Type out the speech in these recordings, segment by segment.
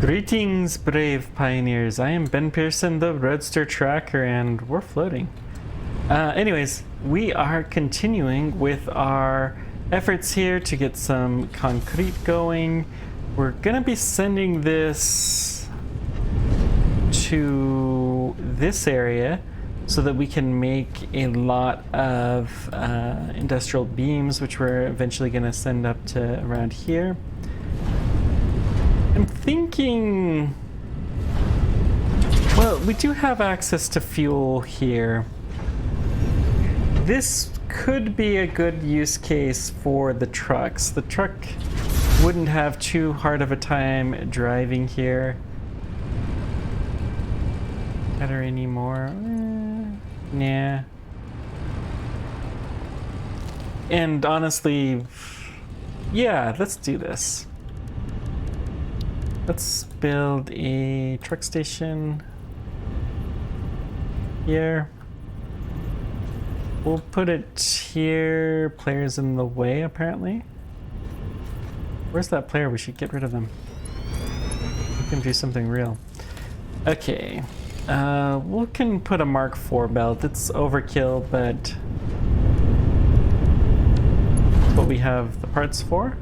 Greetings, brave pioneers. I am Ben Pearson, the Roadster Tracker, and we're floating. Anyways, we are continuing with our efforts here to get some concrete going. We're gonna be sending this to this area so that we can make a lot of industrial beams, which we're eventually gonna send up to around here. I'm thinking, well, we do have access to fuel here. This could be a good use case for the trucks. The truck wouldn't have too hard of a time driving here. Got her anymore? Nah. And honestly, yeah, let's do this. Let's build a truck station here. We'll put it here. Players in the way, apparently. Where's that player? We should get rid of them. We can do something real. Okay. We can put a Mark IV belt. It's overkill, but that's what we have the parts for.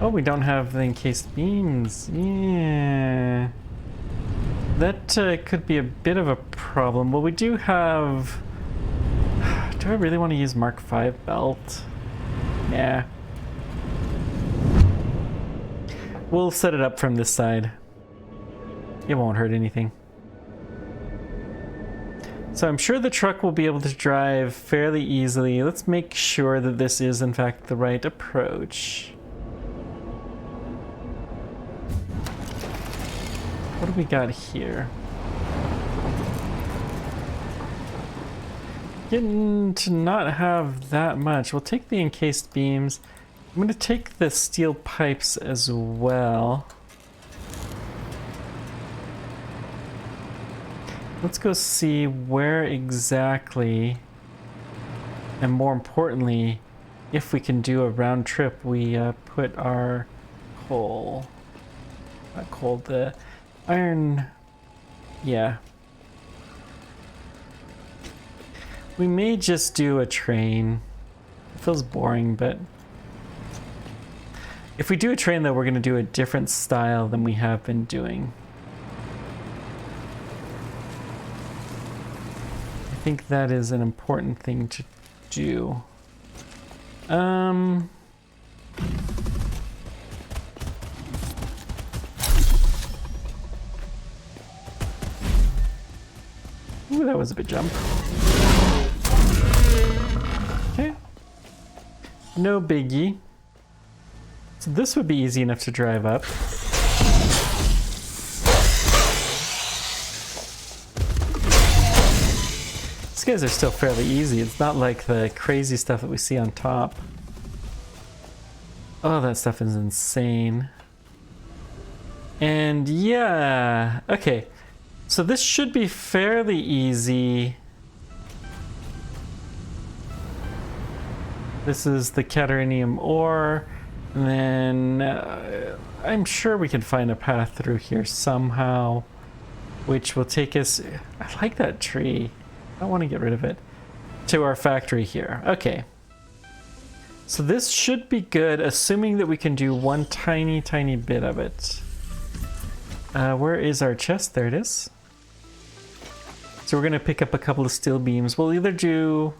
Oh, we don't have the encased beams. Yeah. That could be a bit of a problem. Well, we do have... Do I really want to use Mark V belt? Yeah. We'll set it up from this side. It won't hurt anything. So I'm sure the truck will be able to drive fairly easily. Let's make sure that this is, in fact, the right approach. What do we got here? Getting to not have that much. We'll take the encased beams. I'm going to take the steel pipes as well. Let's go see where exactly, and more importantly, if we can do a round trip, we put our coal. Not coal, the iron. Yeah. We may just do a train. It feels boring, but if we do a train, though, we're going to do a different style than we have been doing. I think that is an important thing to do. Ooh, that was a big jump. Okay. No biggie. So this would be easy enough to drive up. These guys are still fairly easy. It's not like the crazy stuff that we see on top. Oh, that stuff is insane. And yeah, okay. So this should be fairly easy. This is the Caterinium ore. And then I'm sure we can find a path through here somehow, which will take us, I like that tree. I don't want to get rid of it, to our factory here. Okay. So this should be good, assuming that we can do one tiny, tiny bit of it. Where is our chest? There it is. So we're going to pick up a couple of steel beams. We'll either do...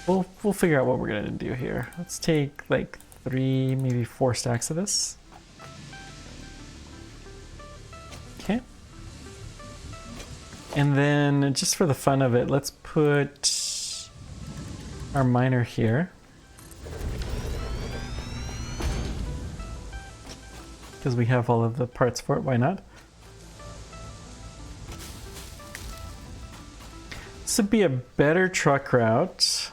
We'll figure out what we're going to do here. Let's take like 3, maybe 4 stacks of this. Okay. And then just for the fun of it, let's put our miner here. Because we have all of the parts for it, why not? This would be a better truck route.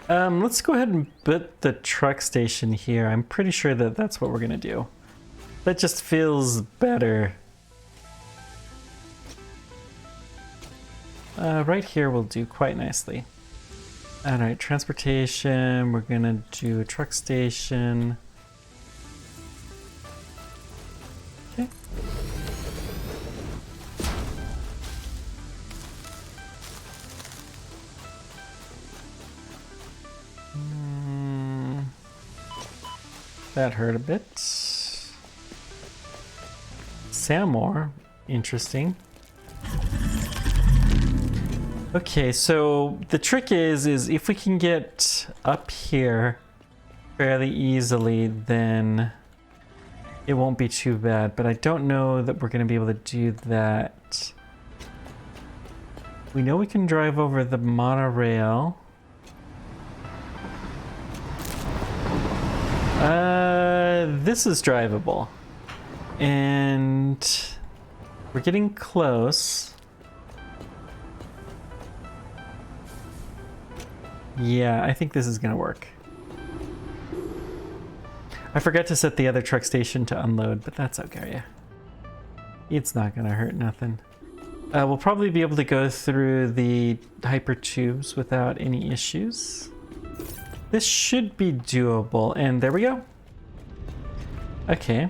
Let's go ahead and put the truck station here. I'm pretty sure that that's what we're gonna do. That just feels better Right here will do quite nicely. All right, transportation. We're gonna do a truck station. Okay. That hurt a bit. Samor, interesting. Okay, so the trick is if we can get up here fairly easily, then it won't be too bad. But I don't know that we're going to be able to do that. We know we can drive over the monorail. This is drivable. And we're getting close. Yeah, I think this is gonna work. I forgot to set the other truck station to unload, but that's okay. It's not gonna hurt nothing. We'll probably be able to go through the hyper tubes without any issues. This should be doable, and there we go. Okay.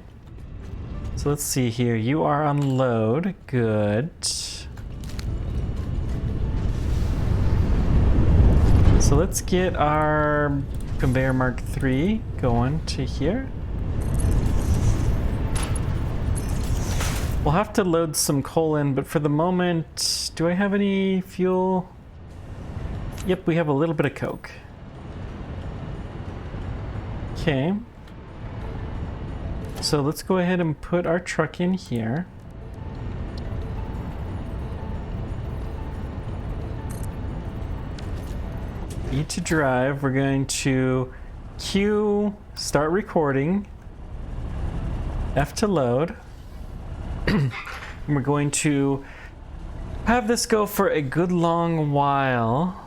So let's see here. You are on load. Good. So let's get our conveyor Mark III going to here. We'll have to load some coal in, but for the moment, do I have any fuel? Yep, we have a little bit of coke. Okay. So let's go ahead and put our truck in here. E to drive. We're going to Q, start recording. F to load. And we're going to have this go for a good long while.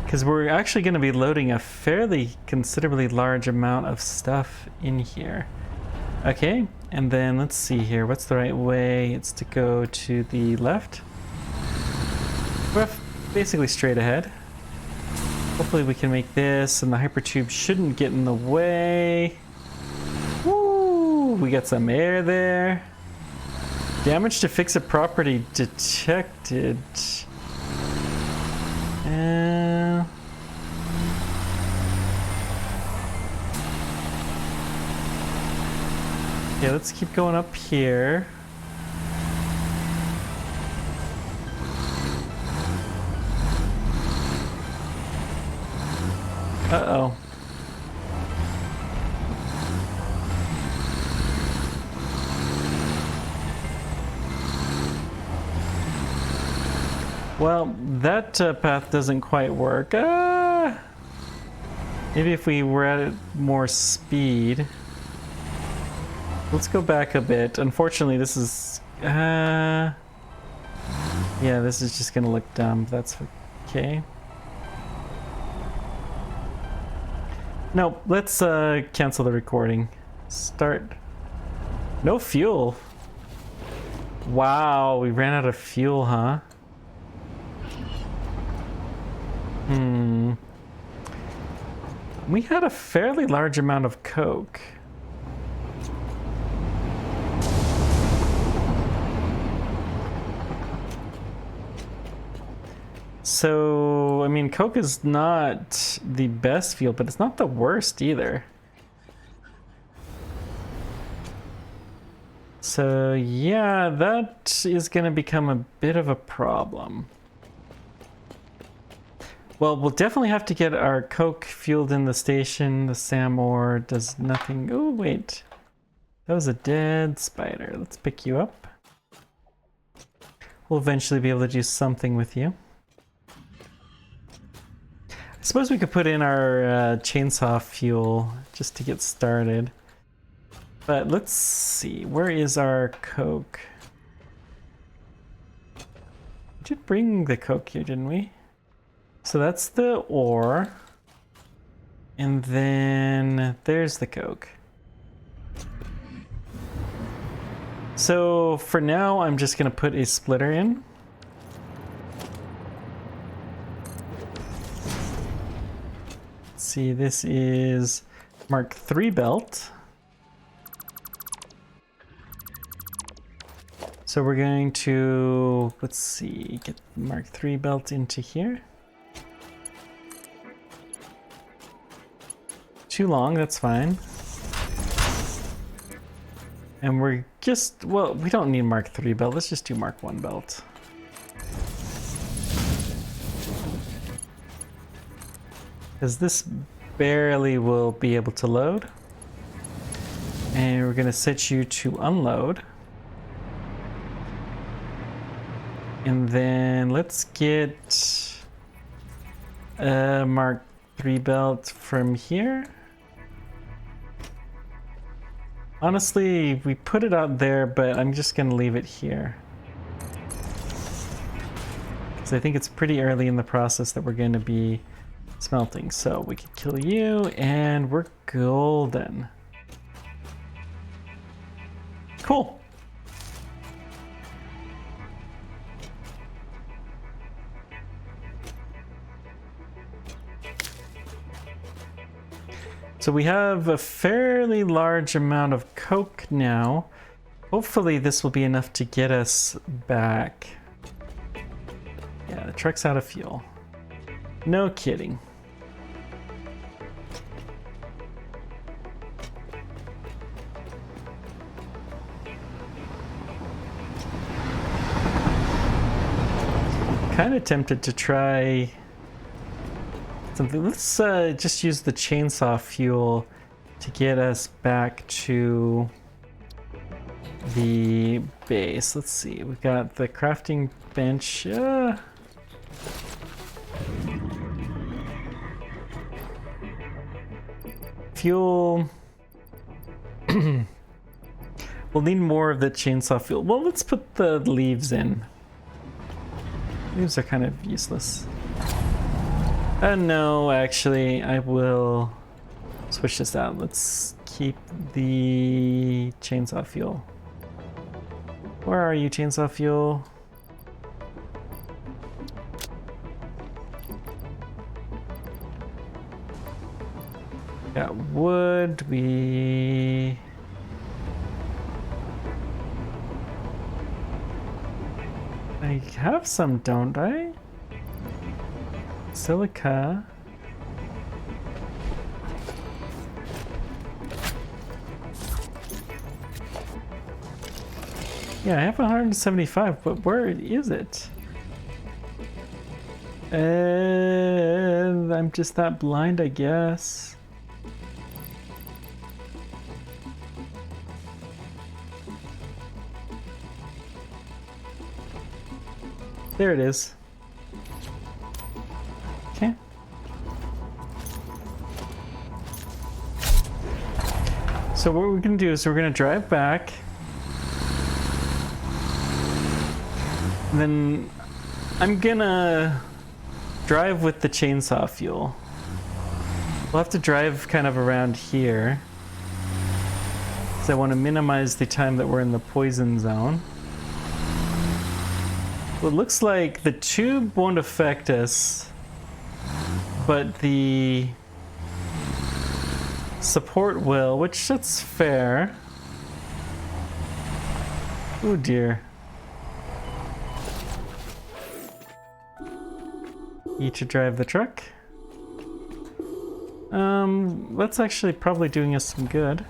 Because we're actually going to be loading a fairly considerably large amount of stuff in here. Okay, and then let's see here. What's the right way? It's to go to the left. We're basically straight ahead. Hopefully we can make this, and the hypertube shouldn't get in the way. Woo! We got some air there. Damage to fix-it property detected. Yeah, let's keep going up here. Uh-oh. Well, that path doesn't quite work. Maybe if we were at more speed. Let's go back a bit. Unfortunately, this is... yeah, this is just gonna look dumb. That's okay. No, let's cancel the recording. Start. No fuel. Wow, we ran out of fuel, huh? We had a fairly large amount of coke. So, I mean, coke is not the best fuel, but it's not the worst either. So, yeah, that is going to become a bit of a problem. Well, we'll definitely have to get our coke fueled in the station. The Samor does nothing. Oh, wait. That was a dead spider. Let's pick you up. We'll eventually be able to do something with you. I suppose we could put in our chainsaw fuel just to get started. But let's see. Where is our coke? We did bring the coke here, didn't we? So that's the ore. And then there's the coke. So for now, I'm just gonna put a splitter in. Let's see, this is Mark III belt. So we're going to, let's see, get Mark III belt into here. Too long, that's fine. And we're just, well, we don't need Mark III belt, let's just do Mark I belt. Because this barely will be able to load. And we're gonna set you to unload. And then let's get a Mark III belt from here. Honestly, we put it out there, but I'm just gonna leave it here. Because I think it's pretty early in the process that we're gonna be smelting. So we can kill you and we're golden. Cool. So we have a fairly large amount of coke now. Hopefully this will be enough to get us back. Yeah, the truck's out of fuel. No kidding. Kind of tempted to try something. Let's just use the chainsaw fuel to get us back to the base. Let's see, we've got the crafting bench. Fuel. We'll need more of the chainsaw fuel. Well, let's put the leaves in. Leaves are kind of useless. No, actually, I will switch this out. Let's keep the chainsaw fuel. Where are you, chainsaw fuel? Got wood, I have some, don't I? Silica. Yeah, I have 175, but where is it? And I'm just that blind, I guess. There it is. Okay. So what we're gonna do is we're gonna drive back. And then I'm gonna drive with the chainsaw fuel. We'll have to drive kind of around here. So I want to minimize the time that we're in the poison zone. Well, it looks like the tube won't affect us, but the support will, which that's fair. Oh dear. E to drive the truck. That's actually probably doing us some good.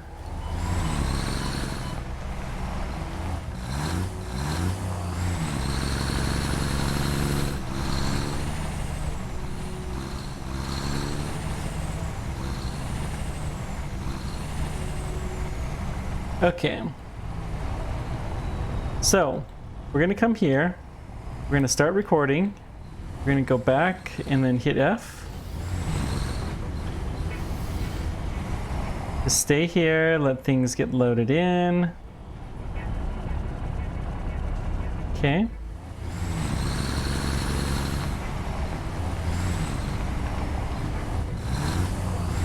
Okay. So, we're gonna come here. We're gonna start recording. We're gonna go back and then hit F. Just stay here, let things get loaded in. Okay.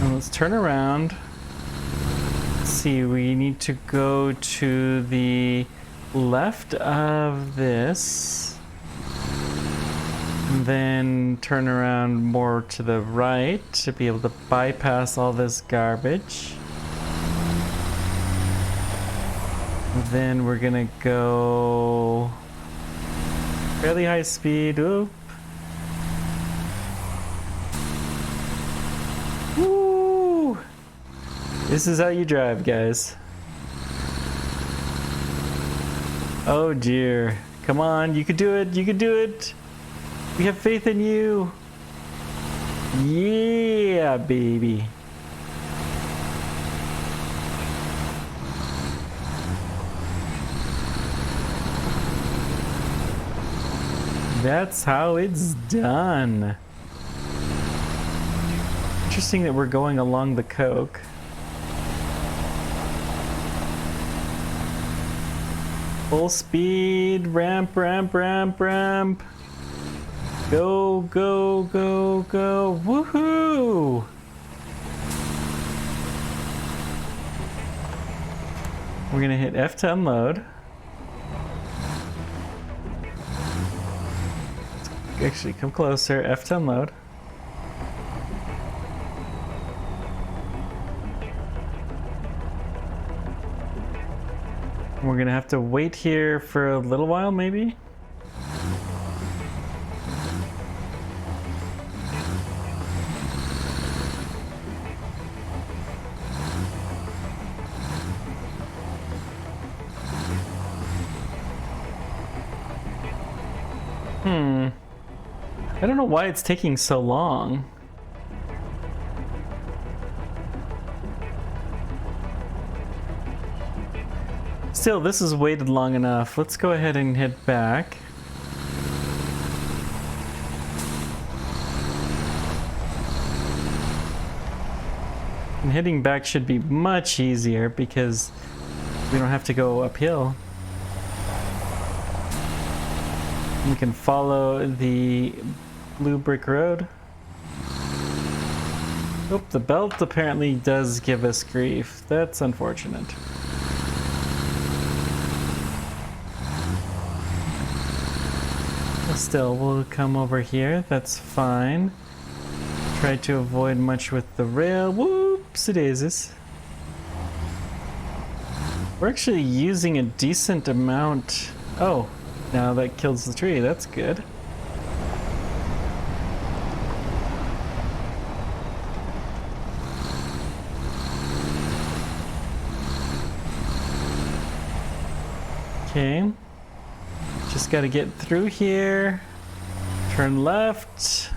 And let's turn around. Let's see, we need to go to the left of this. And then turn around more to the right to be able to bypass all this garbage. Then we're gonna go fairly high speed. Oop. Woo! This is how you drive, guys. Oh dear. Come on, you can do it, you can do it. We have faith in you. Yeah, baby. That's how it's done. Interesting that we're going along the coke. Full speed, ramp, ramp, ramp, ramp. Go, go, go, go. Woohoo! We're gonna hit F to unload. Actually, come closer. F to unload. We're gonna have to wait here for a little while, maybe? I don't know why it's taking so long. Still, this has waited long enough. Let's go ahead and head back. And heading back should be much easier because we don't have to go uphill. We can follow the blue brick road. Oh, the belt apparently does give us grief. That's unfortunate. Still, we'll come over here. That's fine. Try to avoid much with the rail. Whoopsie-daisies. We're actually using a decent amount. Oh, now that kills the tree. That's good. Okay. Just gotta get through here. Turn left.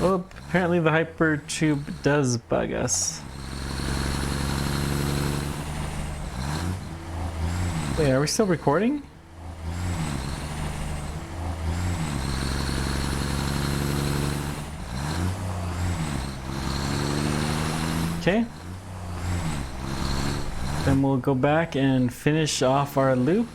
Oh, apparently the hyper tube does bug us. Wait, are we still recording? Okay. Then we'll go back and finish off our loop.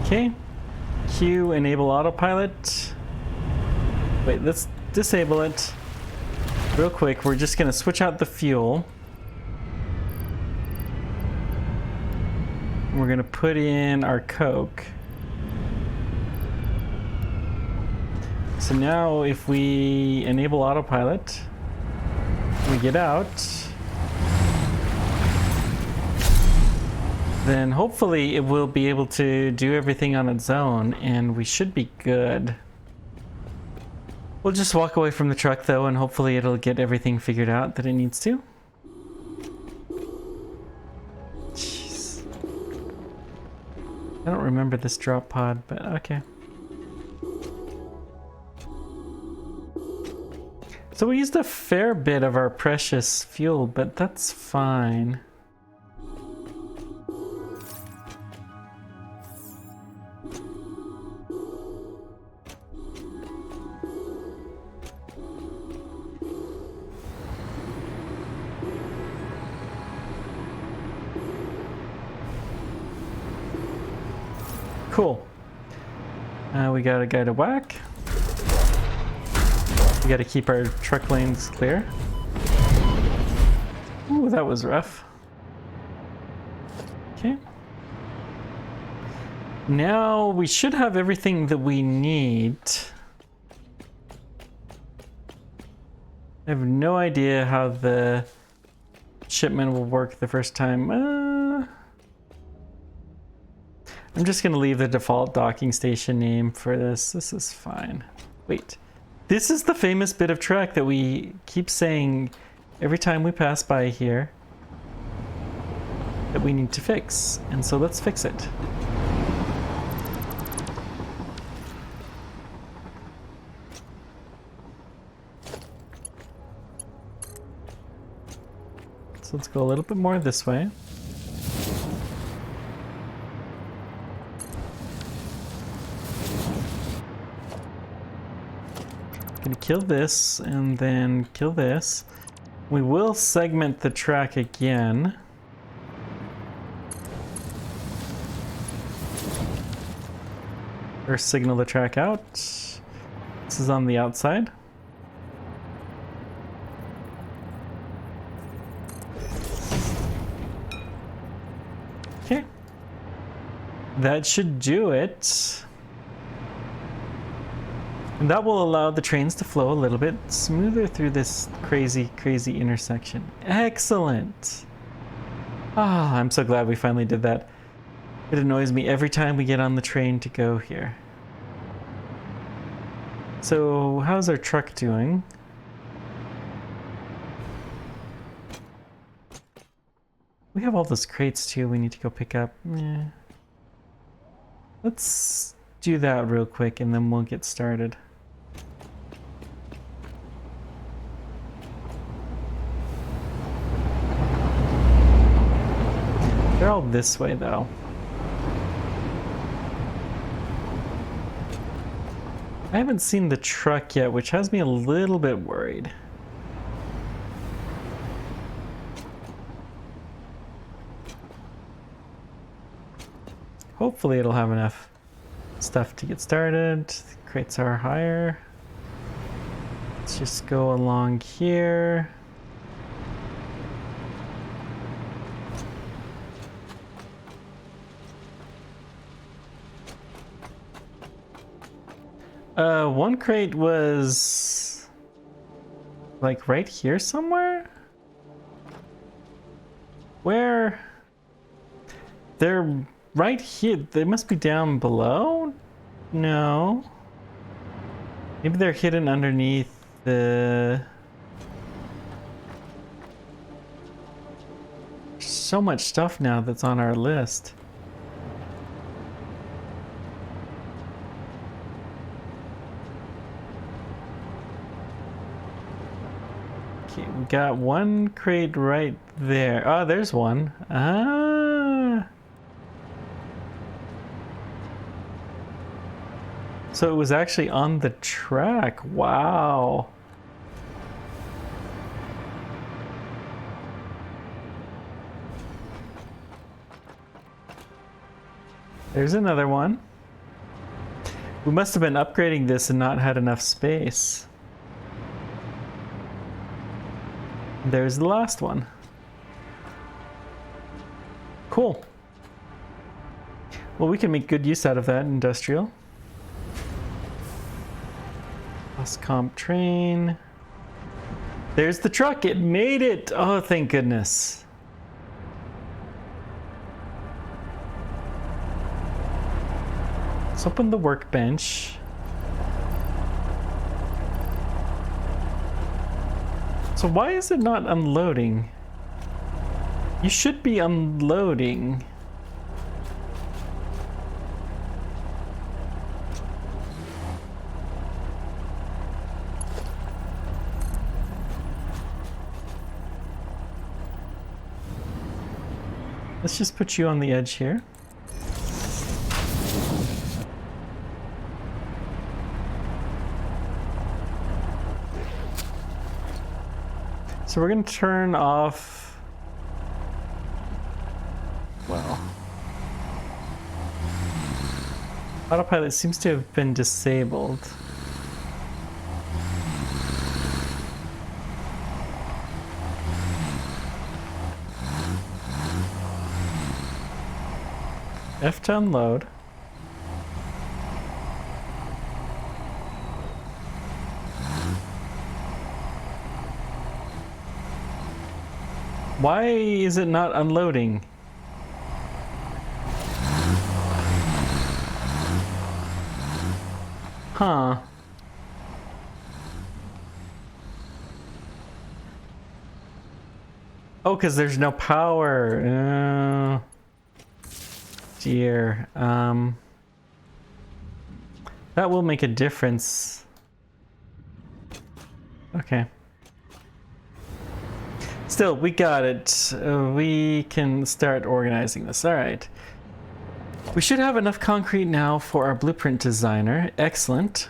Okay. Q, enable autopilot. Wait, let's disable it. Real quick, we're just gonna switch out the fuel. We're gonna put in our Coke. So now if we enable autopilot, we get out, then hopefully it will be able to do everything on its own and we should be good. We'll just walk away from the truck though and hopefully it'll get everything figured out that it needs to. Jeez. I don't remember this drop pod, but okay. So we used a fair bit of our precious fuel, but that's fine. Cool. We got a guy to whack. We got to keep our truck lanes clear. Ooh, that was rough. Okay. Now we should have everything that we need. I have no idea how the shipment will work the first time. I'm just gonna leave the default docking station name for this. This is fine. Wait, this is the famous bit of track that we keep saying every time we pass by here that we need to fix. And so let's fix it. So let's go a little bit more this way. Gonna kill this and then kill this. We will segment the track again. Or signal the track out. This is on the outside. Okay. That should do it. And that will allow the trains to flow a little bit smoother through this crazy intersection. Excellent. Ah, I'm so glad we finally did that. It annoys me every time we get on the train to go here. So, how's our truck doing? We have all those crates too we need to go pick up. Yeah. Let's do that real quick and then we'll get started. They're all this way though. I haven't seen the truck yet, which has me a little bit worried. Hopefully it'll have enough stuff to get started. The crates are higher. Let's just go along here. One crate was like right here somewhere? Where? They're right here. They must be down below? No. Maybe they're hidden underneath the... So much stuff now that's on our list. Okay, we got one crate right there. Oh, there's one. Ah. So it was actually on the track. Wow. There's another one. We must have been upgrading this and not had enough space. There's the last one. Cool. Well, we can make good use out of that industrial. Bus comp train. There's the truck. It made it. Oh, thank goodness. Let's open the workbench. So why is it not unloading? You should be unloading. Let's just put you on the edge here. So we're going to turn off, well, Autopilot seems to have been disabled. F to unload. Why is it not unloading? Huh. Oh, because there's no power. Dear. That will make a difference. Okay. Still, we got it. We can start organizing this. All right. We should have enough concrete now for our blueprint designer. Excellent.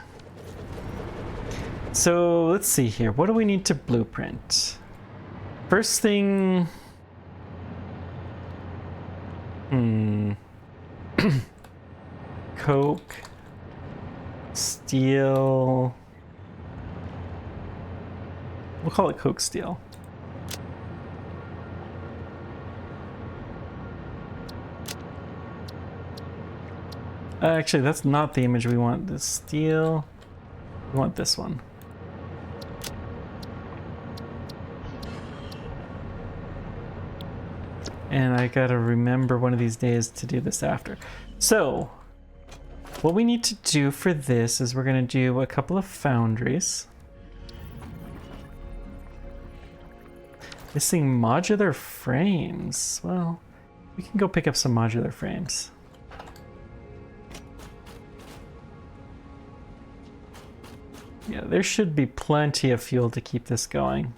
So let's see here. What do we need to blueprint? First thing... Coke. Steel. We'll call it coke steel. Actually, that's not the image we want. The steel. We want this one. And I gotta remember one of these days to do this after. So, what we need to do for this is we're gonna do a couple of foundries. Missing modular frames. Well, we can go pick up some modular frames. Yeah, there should be plenty of fuel to keep this going.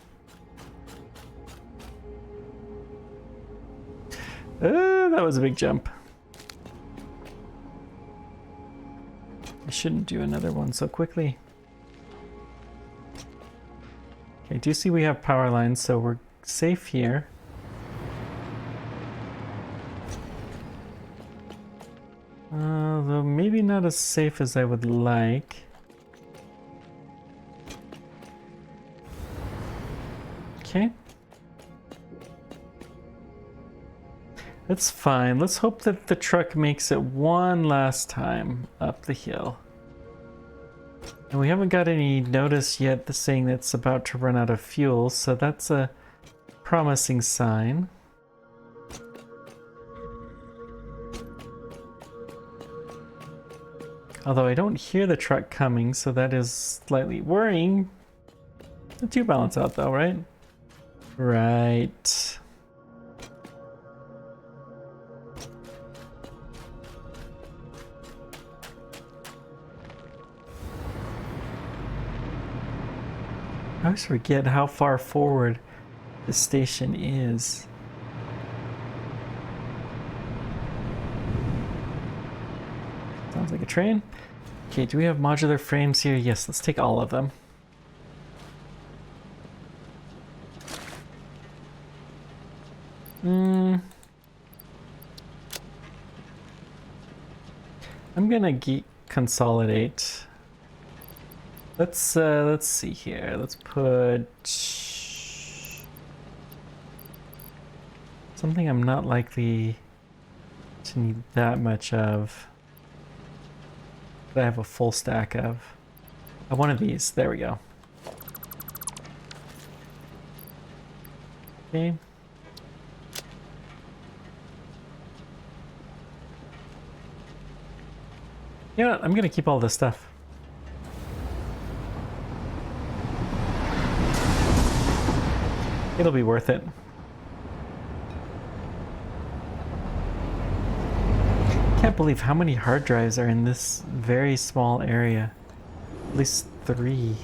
That was a big jump. I shouldn't do another one so quickly. Okay, do you see we have power lines, so we're safe here. Though maybe not as safe as I would like. Okay. That's fine. Let's hope that the truck makes it one last time up the hill. And we haven't got any notice yet saying that it's about to run out of fuel, so that's a promising sign. Although I don't hear the truck coming, so that is slightly worrying. The two balance out though, right? Right. I always forget how far forward the station is. Sounds like a train. Okay, do we have modular frames here? Yes, let's take all of them. I'm gonna consolidate. Let's see here. Let's put something I'm not likely to need that much of, that I have a full stack of. One of these. There we go. Okay. You know what? I'm gonna keep all this stuff. It'll be worth it. Can't believe how many hard drives are in this very small area. At least 3.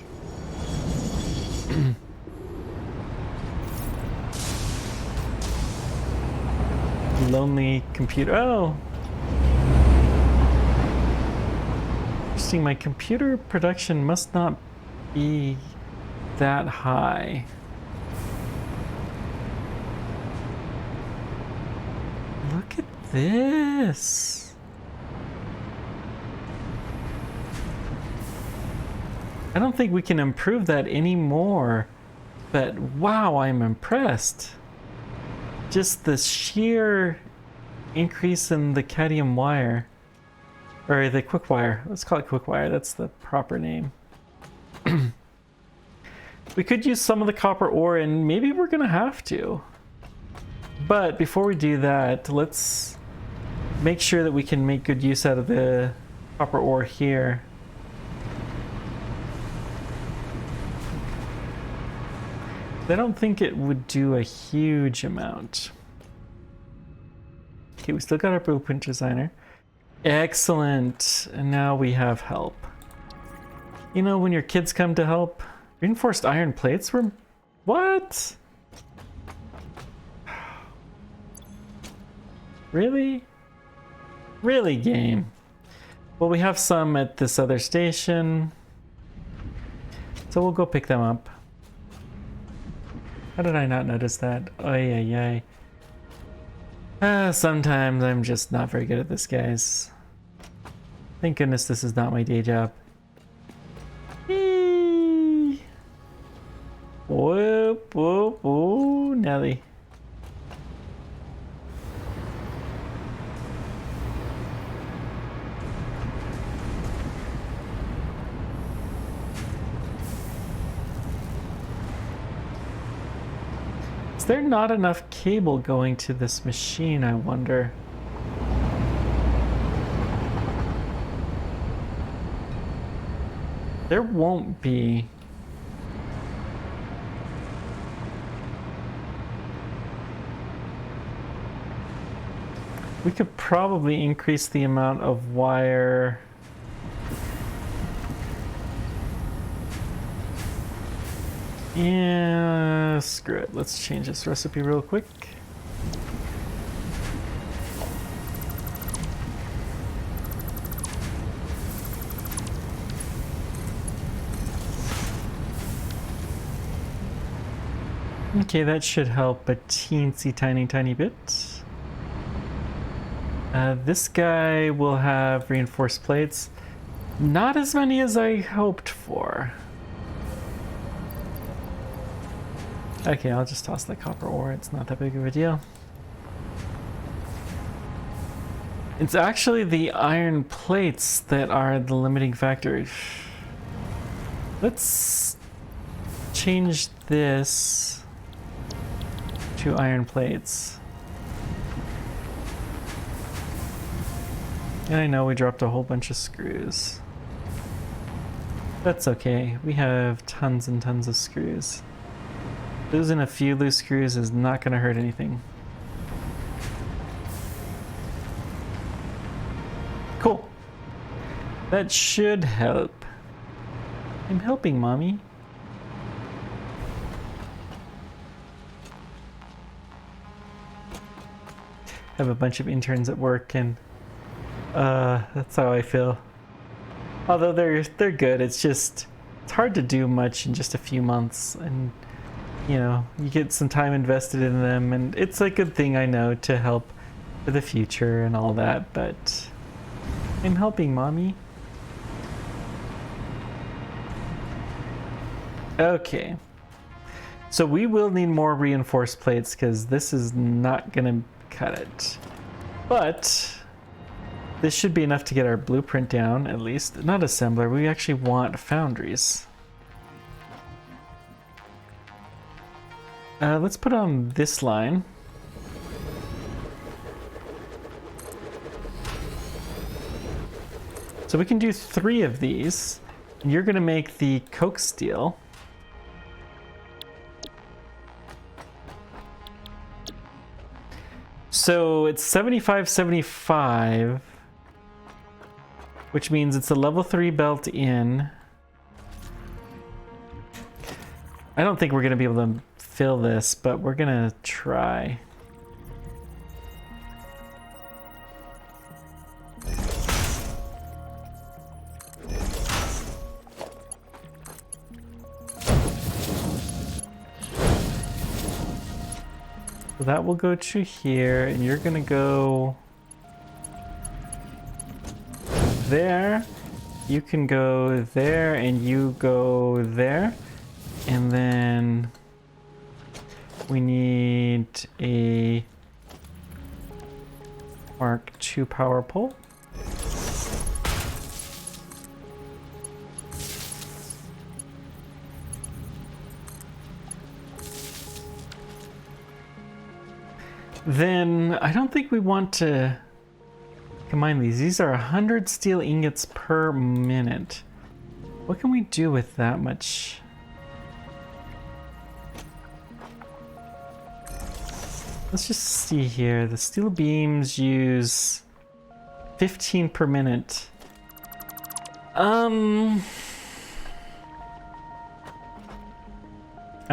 Lonely computer. Oh! Interesting, my computer production must not be that high. Look at this. I don't think we can improve that anymore, but wow, I'm impressed. Just the sheer increase in the cadmium wire, or the quick wire. Let's call it quick wire, that's the proper name. We could use some of the copper ore, and maybe we're gonna have to. But before we do that, let's make sure that we can make good use out of the copper ore here. I don't think it would do a huge amount. Okay, we still got our blueprint designer. Excellent. And now we have help. You know, when your kids come to help, reinforced iron plates were... What? Really? Really, game? Well, we have some at this other station, so we'll go pick them up. How did I not notice that? Ay, ay, ay. Sometimes I'm just not very good at this, guys. Thank goodness this is not my day job. Eee. Whoop, whoop, whoop, Nelly. Is there not enough cable going to this machine, I wonder? There won't be. We could probably increase the amount of wire. Yeah, screw it. Let's change this recipe real quick. Okay, that should help a teensy tiny bit. This guy will have reinforced plates. Not as many as I hoped for. Okay, I'll just toss the copper ore. It's not that big of a deal. It's actually the iron plates that are the limiting factor. Let's change this to iron plates. And I know we dropped a whole bunch of screws. That's okay. We have tons and tons of screws. Losing a few loose screws is not going to hurt anything. Cool. That should help. I'm helping, Mommy. Have a bunch of interns at work, and that's how I feel. Although they're good, it's hard to do much in just a few months, and you know, you get some time invested in them, and it's a good thing, I know, to help for the future and all that, but I'm helping, Mommy. Okay. So we will need more reinforced plates because this is not gonna cut it. But this should be enough to get our blueprint down, at least. Not assembler, we actually want foundries. Let's put on this line. So we can do 3 of these. And you're gonna make the coke steel. So it's 75-75, which means it's a level 3 belt in. I don't think we're gonna be able to fill this, but we're gonna try. So that will go to here, and you're gonna go there. You can go there and you go there. And then we need a Mark II power pole. Then I don't think we want to combine these. These are 100 steel ingots per minute. What can we do with that much? Let's just see here. The steel beams use 15 per minute. I'm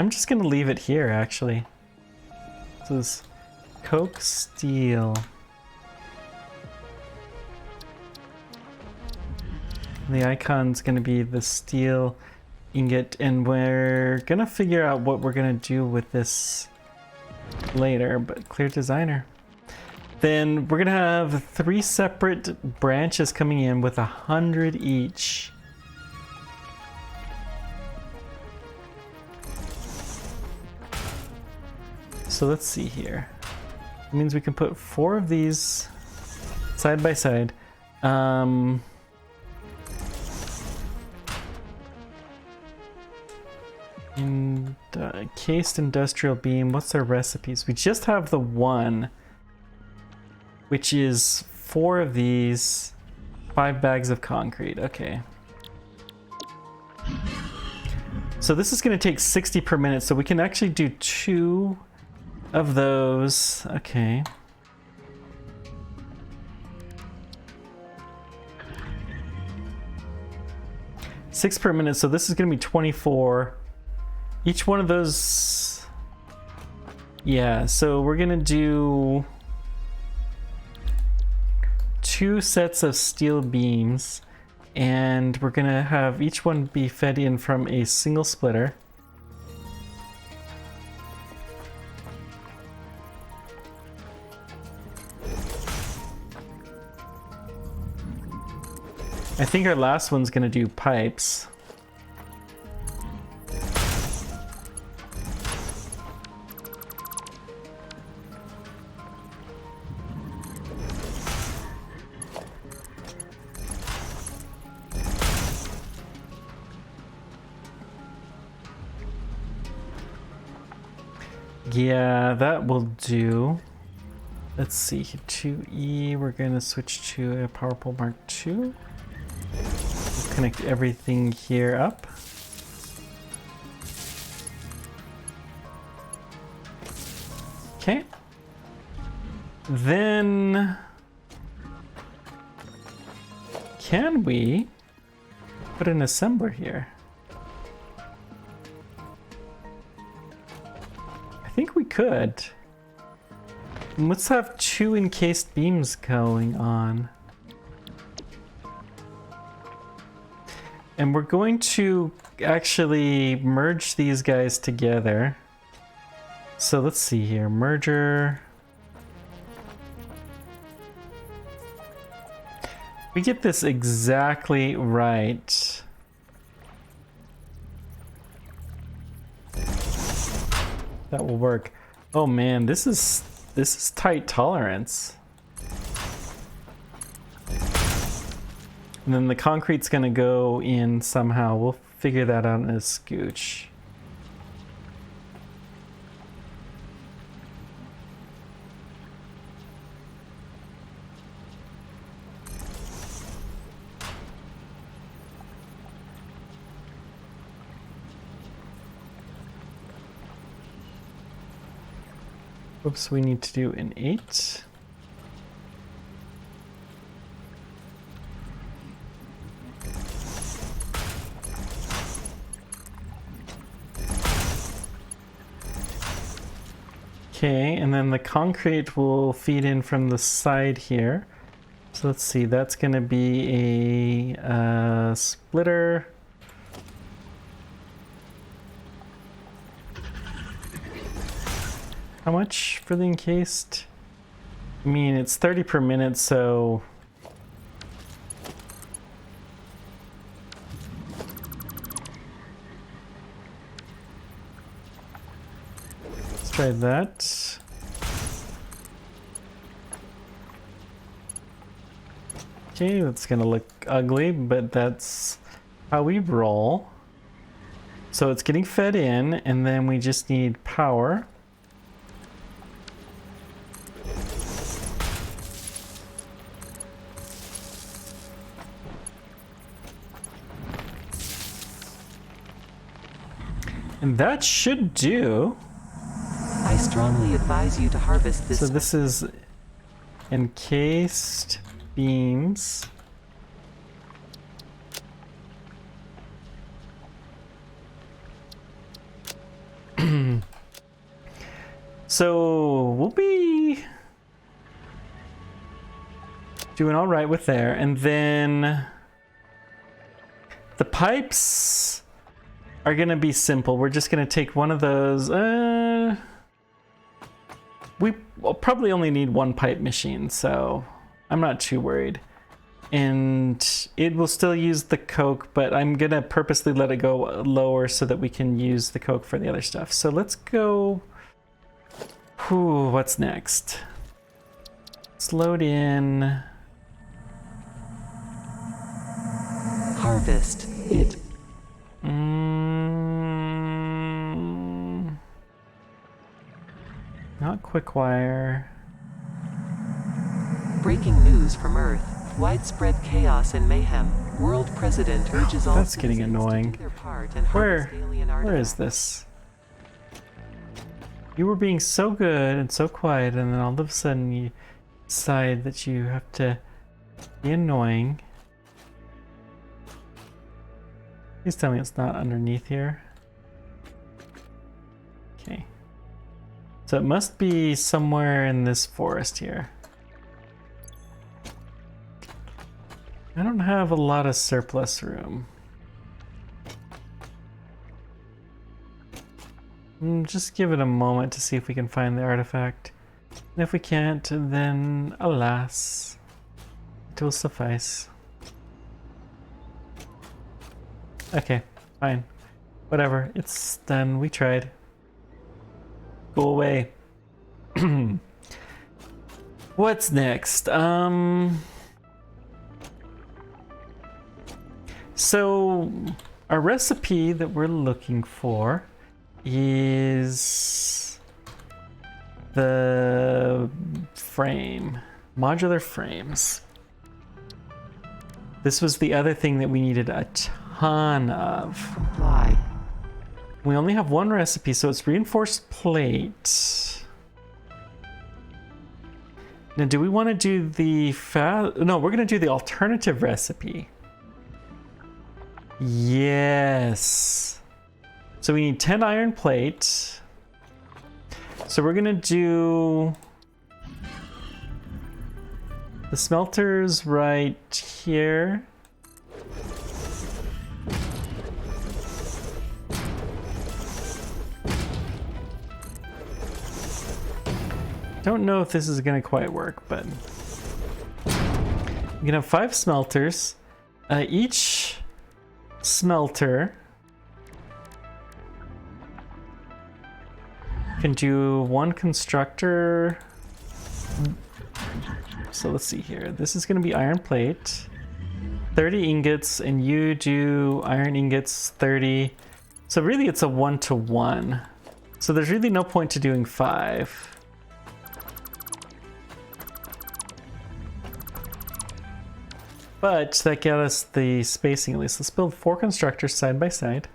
just gonna leave it here actually. This is coke steel. The icon's gonna be the steel ingot, and we're gonna figure out what we're gonna do with this later, but clear designer. Then we're gonna have 3 separate branches coming in with 100 each. So let's see here. It means we can put 4 of these side by side. Cased industrial beam. What's their recipes? We just have the one, which is 4 of these, 5 bags of concrete. Okay. So this is going to take 60 per minute, so we can actually do 2 of those. Okay. Six per minute, so this is going to be 24. Each one of those, yeah, so we're gonna do 2 sets of steel beams, and we're gonna have each one be fed in from a single splitter. I think our last one's gonna do pipes. Yeah, that will do. Let's see, 2E, we're gonna switch to a power pole Mark II. Connect everything here up. Okay. Then, can we put an assembler here? I think we could. Let's have 2 encased beams going on. And we're going to actually merge these guys together. So let's see here, merger. We get this exactly right. That will work. Oh man, this is tight tolerance. And then the concrete's gonna go in somehow. We'll figure that out in a scooch. Oops, we need to do an 8. Okay, and then the concrete will feed in from the side here. So let's see, that's gonna be a splitter. How much for the encased? I mean, it's 30 per minute, so try that. Okay, that's gonna look ugly, but that's how we roll. So it's getting fed in, and then we just need power. And that should do. I strongly advise you to harvest this. So this is encased beams. So we'll be doing all right with there. And then the pipes are going to be simple. We're just going to take one of those. We will probably only need one pipe machine, so I'm not too worried. And it will still use the coke, but I'm going to purposely let it go lower so that we can use the coke for the other stuff. So let's go. Whew, what's next? Let's load in. Harvest it. Not quick wire. Breaking news from Earth. Widespread chaos and mayhem. World President urges all That's getting citizens annoying. to do their part and harvest alien Where is artifacts. this? You were being so good and so quiet, and then all of a sudden you decide that you have to be annoying. Please tell me it's not underneath here. Okay. So it must be somewhere in this forest here. I don't have a lot of surplus room. Just give it a moment to see if we can find the artifact. And if we can't, then alas, it will suffice. Okay, fine. Whatever, it's done. We tried. Go away. What's next? So our recipe that we're looking for is the frame, modular frames. This was the other thing that we needed a ton of. Comply. We only have one recipe, so it's reinforced plate. Now, do we want to do the No, we're going to do the alternative recipe. Yes. So we need 10 iron plate. So we're going to do the smelters right here. Don't know if this is going to quite work, but we can have 5 smelters. Each smelter can do 1 constructor. So let's see here. This is going to be iron plate, 30 ingots, and you do iron ingots 30. So really it's a 1-to-1. So there's really no point to doing 5. But that got us the spacing at least. Let's build 4 constructors side by side.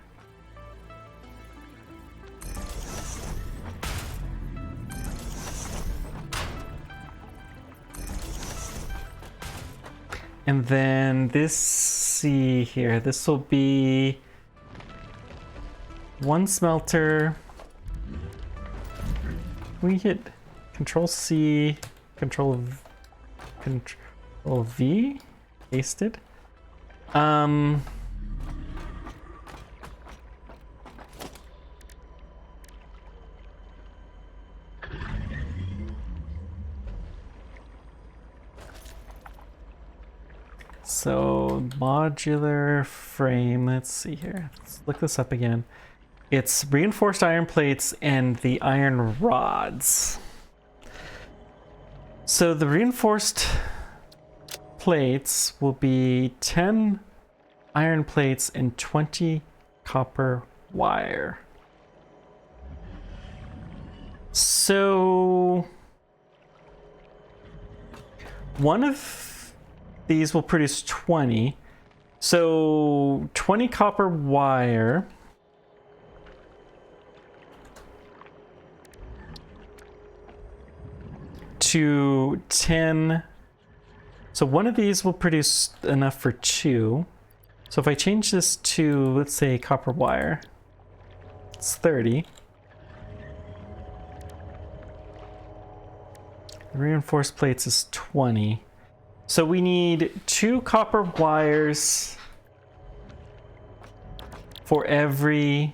And then this, see here, this will be 1 smelter. We hit Control C, Control V. Pasted. So modular frame, let's see here. Let's look this up again. It's reinforced iron plates and the iron rods. So the reinforced plates will be 10 iron plates and 20 copper wire. So one of these will produce 20. So 20 copper wire to 10. So one of these will produce enough for 2. So if I change this to, let's say, copper wire, it's 30. Reinforced plates is 20. So we need 2 copper wires for every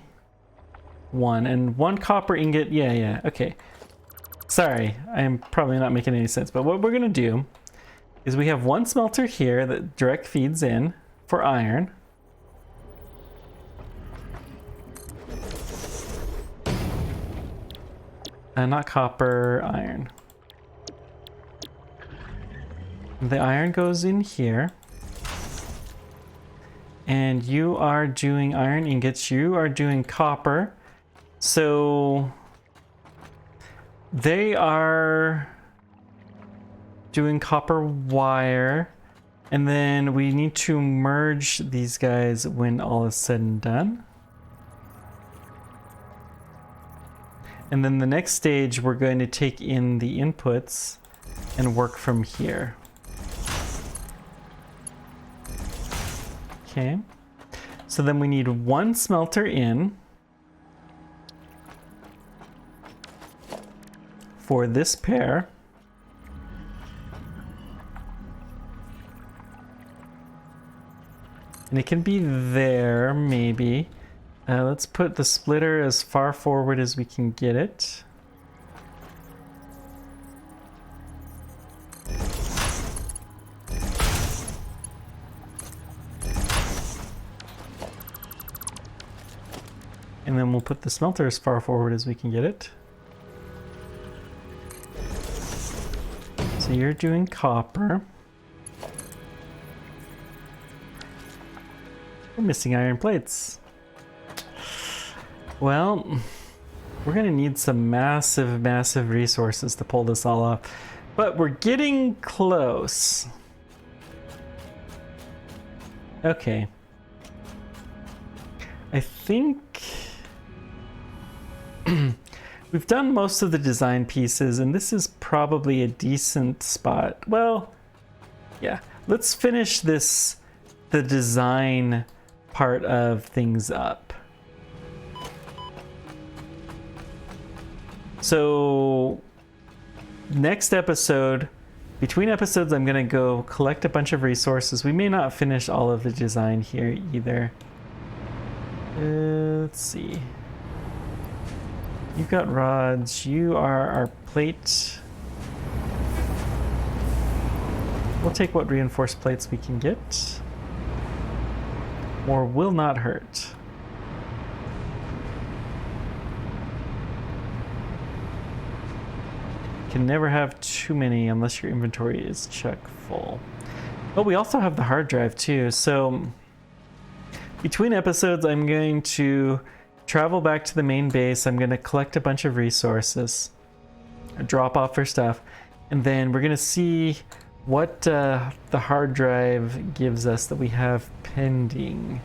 one, and 1 copper ingot. Yeah, okay. Sorry, I'm probably not making any sense, but what we're gonna do is we have 1 smelter here that direct feeds in for iron. Not copper, iron. The iron goes in here. And you are doing iron ingots, you are doing copper. So they are doing copper wire. And then we need to merge these guys when all is said and done. And then the next stage, we're going to take in the inputs and work from here. Okay. So then we need 1 smelter in for this pair. And it can be there, maybe. Let's put the splitter as far forward as we can get it. And then we'll put the smelter as far forward as we can get it. So you're doing copper. We're missing iron plates. Well, we're gonna need some massive resources to pull this all off, but we're getting close. Okay. I think we've done most of the design pieces, and this is probably a decent spot. Well, yeah, let's finish the design part of things up. So next episode, between episodes, I'm gonna go collect a bunch of resources. We may not finish all of the design here either. Let's see. You've got rods, you are our plate. We'll take what reinforced plates we can get. Or will not hurt. Can never have too many unless your inventory is chock full. Oh, we also have the hard drive too. So between episodes, I'm going to travel back to the main base. I'm going to collect a bunch of resources, drop off our stuff, and then we're going to see what the hard drive gives us that we have pending.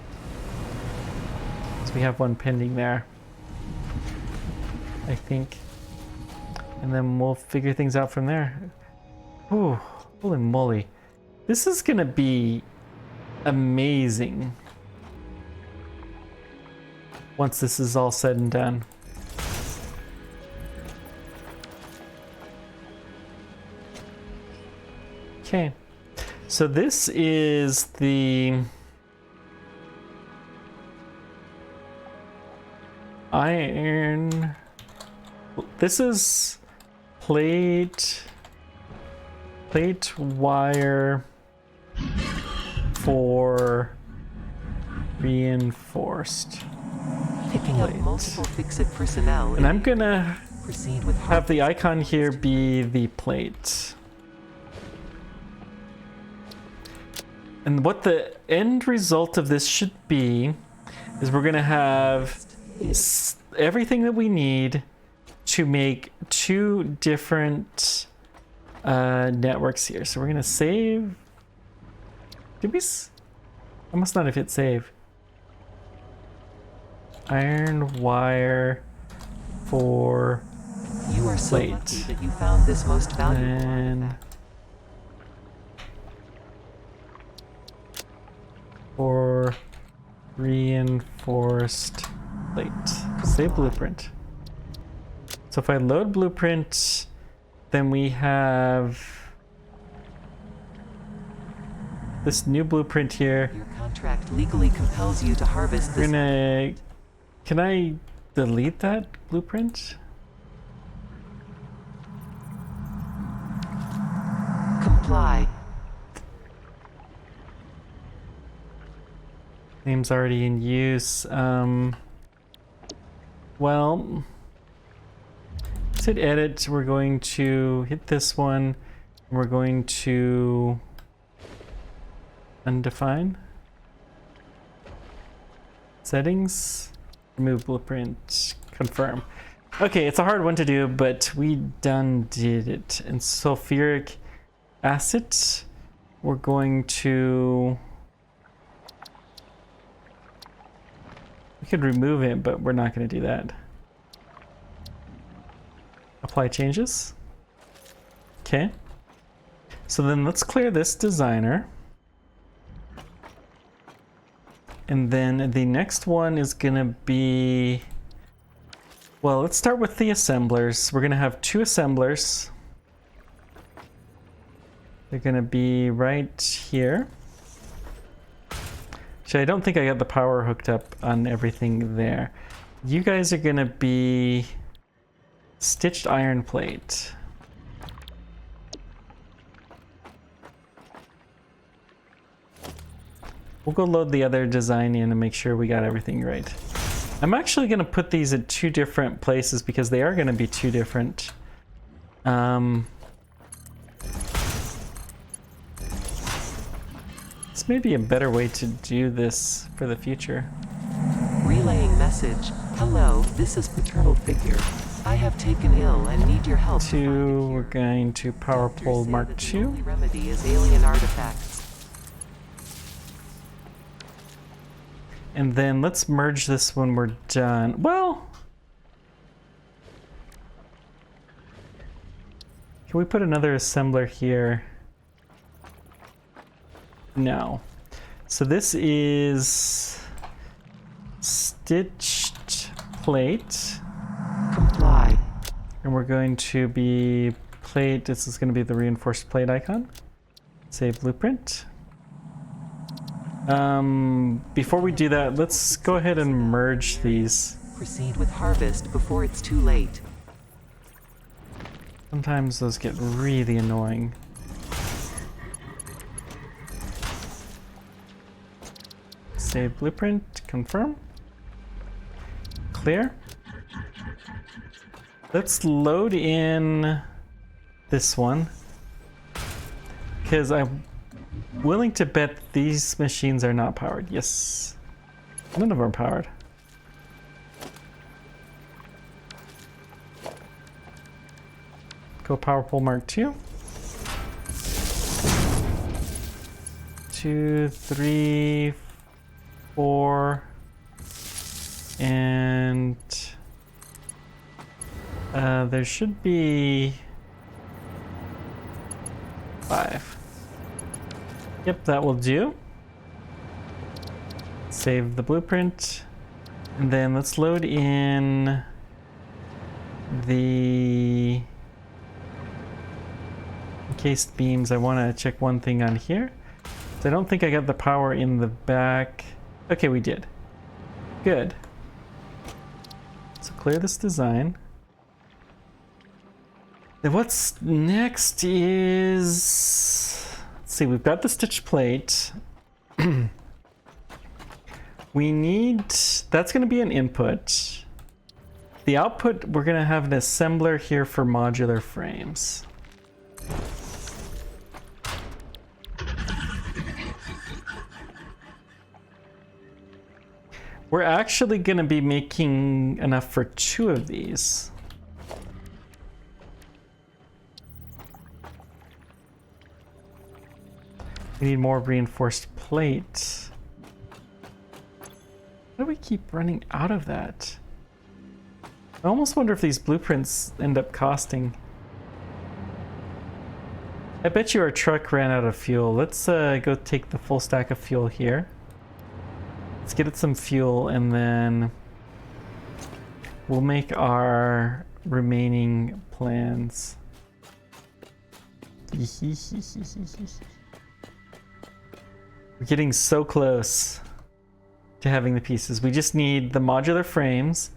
So we have one pending there, I think. And then we'll figure things out from there. Ooh, holy moly. This is gonna be amazing once this is all said and done. Okay, so this is the iron. This is plate wire for reinforced. Picking up plate. multiple fix-it personnel. And I'm gonna Proceed with have the icon here be the plate. And what the end result of this should be is we're gonna have everything that we need to make 2 different networks here. So we're gonna save. Did we? I must not have hit save. Iron wire for You are so plate. lucky that you found this most valuable And artifact. for reinforced plate. Save blueprint. So if I load blueprint, then we have this new blueprint here. Your contract legally compels you to harvest We're this. gonna. Can I delete that blueprint? Comply. Name's already in use. Well, let's hit edit. We're going to hit this one. We're going to undefine. Settings. Remove blueprint. Confirm. Okay, it's a hard one to do, but we done did it. And sulfuric acid, we're going to. We could remove it, but we're not going to do that. Apply changes. Okay. So then let's clear this designer. And then the next one is going to be... Well, let's start with the assemblers. We're going to have 2 assemblers. They're going to be right here. Actually, I don't think I got the power hooked up on everything there. You guys are going to be stitched iron plate. We'll go load the other design in and make sure we got everything right. I'm actually going to put these at 2 different places because they are going to be 2 different. This may be a better way to do this for the future. Relaying message. Hello, this is paternal figure. I have taken ill and need your help. 2, we're going to power pole Mark The 2. only remedy is alien artifacts. And then let's merge this when we're done. Well, can we put another assembler here? No. So this is stitched plate. Comply. And we're going to be plate. This is going to be the reinforced plate icon. Save blueprint. Before we do that, let's go ahead and merge these. Proceed with harvest before it's too late. Sometimes those get really annoying. Save blueprint, confirm. Clear. Let's load in this one, because I'm willing to bet these machines are not powered. Yes. None of them are powered. Go power pole Mark 2. 2, 3, 4, and there should be 5. Yep, that will do. Save the blueprint. And then let's load in the encased beams. I want to check one thing on here. So I don't think I got the power in the back. Okay, we did. Good. So clear this design. Then what's next is... Let's see, we've got the stitch plate. We need, that's going to be an input. The output, we're going to have an assembler here for modular frames. We're actually going to be making enough for 2 of these. We need more reinforced plate. Why do we keep running out of that? I almost wonder if these blueprints end up costing. I bet you our truck ran out of fuel. Let's go take the full stack of fuel here. Let's get it some fuel and then we'll make our remaining plans. We're getting so close to having the pieces. We just need the modular frames,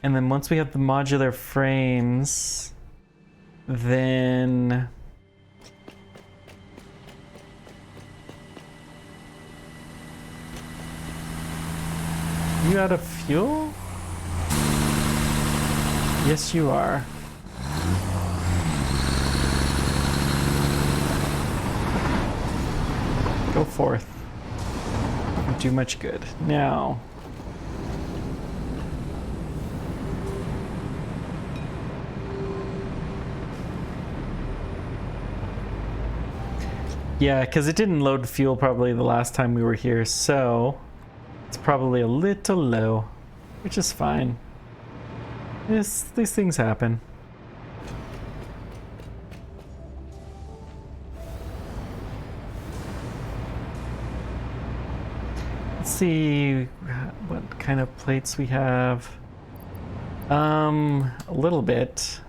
and then once we have the modular frames, then you out of fuel? Yes, you are. Go forth. Won't do much good. Now. Yeah, because it didn't load fuel probably the last time we were here, so it's probably a little low, which is fine. These things happen. Let's see what kind of plates we have. A little bit.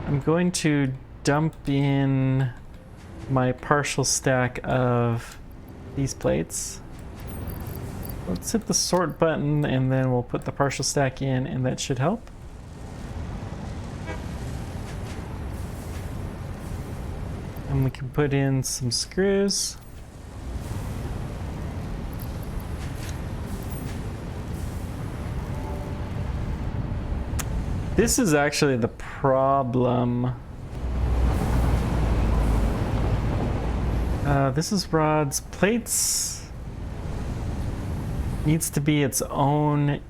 I'm going to dump in my partial stack of these plates. Let's hit the sort button and then we'll put the partial stack in, and that should help. And we can put in some screws. This is actually the problem. This is rods. Plates needs to be its own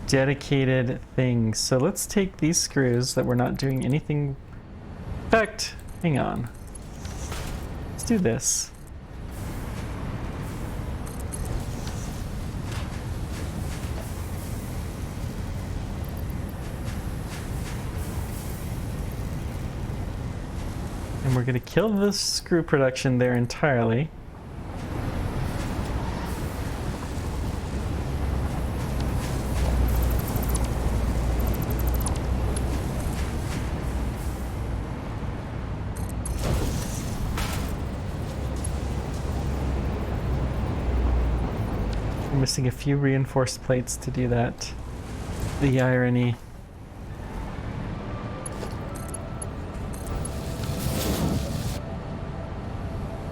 dedicated thing. So let's take these screws that we're not doing anything. In fact, hang on. Let's do this. And we're going to kill the screw production there entirely. We're missing a few reinforced plates to do that. The irony.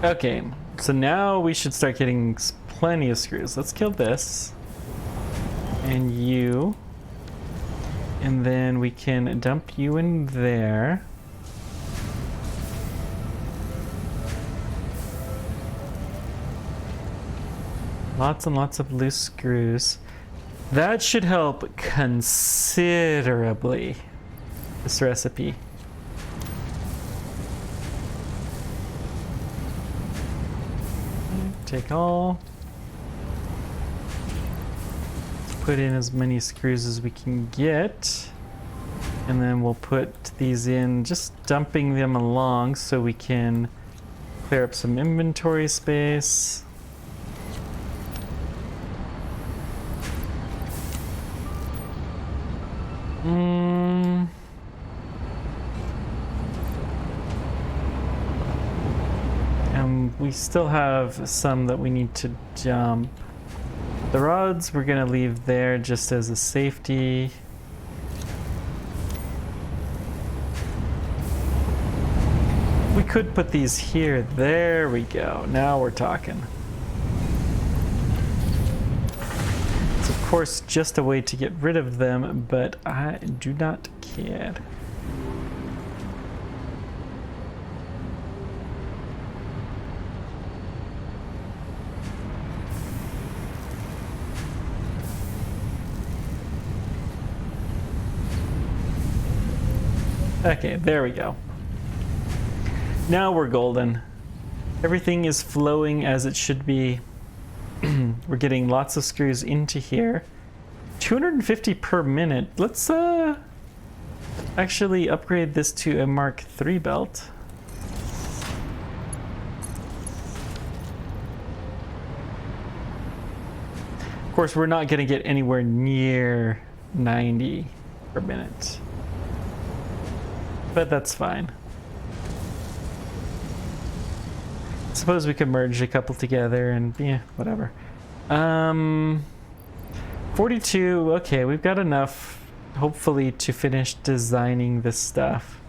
Okay, so now we should start getting plenty of screws. Let's kill this. And you. And then we can dump you in there. Lots and lots of loose screws. That should help considerably, this recipe. Take all. Let's put in as many screws as we can get. And then we'll put these in, just dumping them along so we can clear up some inventory space. We still have some that we need to dump. The rods we're gonna leave there just as a safety. We could put these here. There we go. Now we're talking. course, just a way to get rid of them, but I do not care. Okay, there we go. Now we're golden. Everything is flowing as it should be. We're getting lots of screws into here. 250 per minute. Let's actually upgrade this to a Mark III belt. Of course, we're not going to get anywhere near 90 per minute. But that's fine. Suppose we could merge a couple together and yeah, whatever. 42, okay, we've got enough, hopefully, to finish designing this stuff.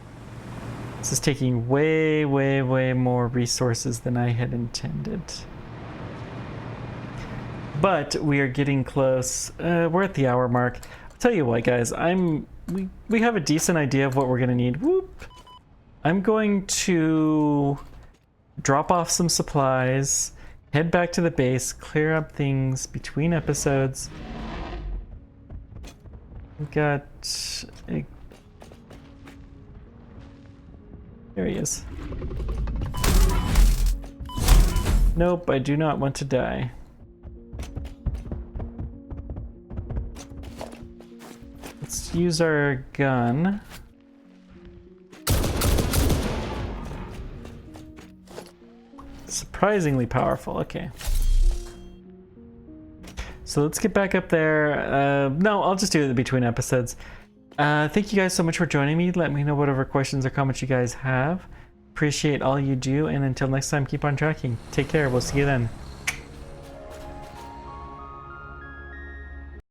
This is taking way, way, way more resources than I had intended. But we are getting close. We're at the hour mark. I'll tell you what, guys, we have a decent idea of what we're gonna need. Whoop. I'm going to drop off some supplies, head back to the base, clear up things between episodes. We've got there he is. Nope, I do not want to die. Let's use our gun. Surprisingly powerful, okay. So let's get back up there. No, I'll just do it between episodes. Thank you guys so much for joining me. Let me know whatever questions or comments you guys have. Appreciate all you do, and until next time, keep on tracking. Take care, we'll see you then.